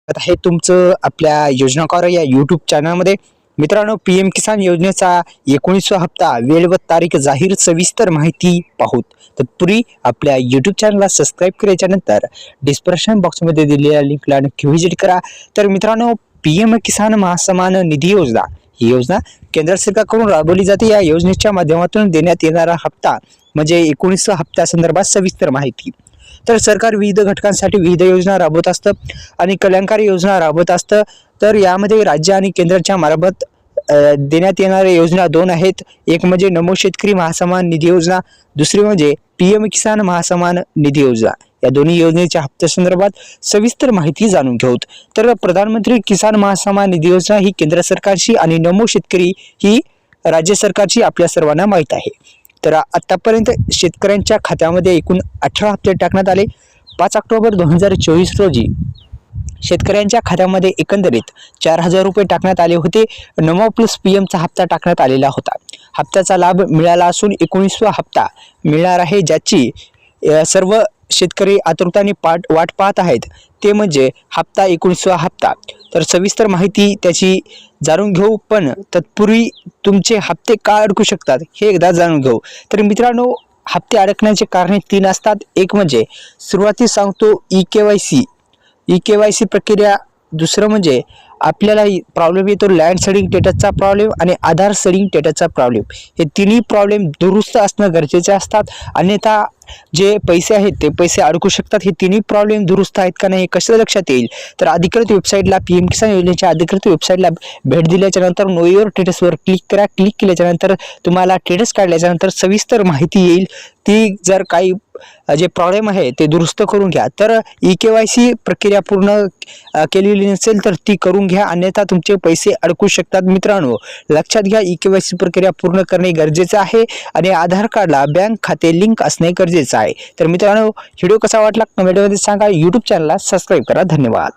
आहे तुमचं आपल्या योजनाकार या यूट्यूब चॅनलमध्ये. मित्रांनो, पीएम किसान योजनेचा 19वा हप्ता वेळ व तारीख जाहीर सविस्तर माहिती पाहूत. तत्पूर्वी आपल्या यूट्यूब चॅनलला सबस्क्राईब केल्याच्या नंतर डिस्क्रिप्शन बॉक्समध्ये दिलेल्या लिंकला नक्की व्हिजिट करा. तर मित्रांनो, पीएम किसान महासन्मान निधी योजना ही योजना केंद्र सरकारकडून राबवली जाते. या योजनेच्या माध्यमातून देण्यात येणारा हप्ता म्हणजे 19वा हप्त्या संदर्भात सविस्तर माहिती. तर सरकार विविध घटकांसाठी विविध योजना राबवत असतं आणि कल्याणकारी योजना राबवत असतं. तर यामध्ये राज्य आणि केंद्राच्या मार्फत देण्यात येणाऱ्या योजना दोन आहेत. एक म्हणजे नमो शेतकरी महासन्मान निधी योजना, दुसरी म्हणजे पीएम किसान महासन्मान निधी योजना. या दोन्ही योजनेच्या हप्त्या संदर्भात सविस्तर माहिती जाणून घेऊत. तर प्रधानमंत्री किसान महासन्मान निधी योजना ही केंद्र सरकारची आणि नमो शेतकरी ही राज्य सरकारची आपल्या सर्वांना माहीत आहे. तर आतापर्यंत शेतकऱ्यांच्या खात्यामध्ये एकूण 18 हप्ते टाकण्यात आले. 5 ऑक्टोबर 2024 रोजी शेतकऱ्यांच्या खात्यामध्ये एकंदरीत 4,000 रुपये टाकण्यात आले होते. नमो प्लस पीएमचा हप्ता टाकण्यात आलेला होता. हप्त्याचा लाभ मिळाला असून 19वा हप्ता मिळणार आहे, ज्याची सर्व शेतकरी आतुरतेने वाट पाहत आहेत. ते म्हणजे हप्ता 19वा हप्ता. तर सविस्तर माहिती त्याची जाणून घेऊ, पण तत्पूर्वी तुमचे हप्ते का अडकू शकतात हे एकदा जाणून घेऊ. तर मित्रांनो, हप्ते अडकण्याचे कारणे 3 असतात. एक म्हणजे सुरुवातीस सांगतो ई-के-वाय-सी प्रक्रिया, दुसरं म्हणजे आपल्याला प्रॉब्लेम येतो लँड सेडिंग स्टेटसचा प्रॉब्लेम आणि आधार सेडिंग स्टेटसचा प्रॉब्लेम. हे तिन्ही प्रॉब्लेम दुरुस्त असणं गरजेचे असतात, अन्यथा जे पैसे आहेत ते पैसे अडकू शकतात. हे तिन्ही प्रॉब्लेम दुरुस्त आहेत का नाही हे कसं लक्षात येईल? तर अधिकृत वेबसाईटला पीएम किसान योजनेच्या अधिकृत वेबसाईटला भेट दिल्याच्या नंतर नो युअर स्टेटसवर क्लिक करा. क्लिक केल्याच्या नंतर तुम्हाला स्टेटस काढल्याच्या नंतर सविस्तर माहिती येईल. ती जर काही जे प्रॉब्लेम आहे ते दुरुस्त करून घ्या. तर ई-के-वाय-सी प्रक्रिया पूर्ण केलेली नसेल तर ती करून घ्या, अन्यथा तुमचे पैसे अडकू शकतात. मित्रांनो, लक्षात घ्या, ई-के-वाय-सी प्रक्रिया पूर्ण करणे गरजेचे आहे आणि आधार कार्डला बँक खाते लिंक असणे गरजेचं आहे. तर मित्रांनो, व्हिडिओ कसा वाटला कमेंटमध्ये सांगा. यूट्यूब चॅनलला सबस्क्राईब करा. धन्यवाद.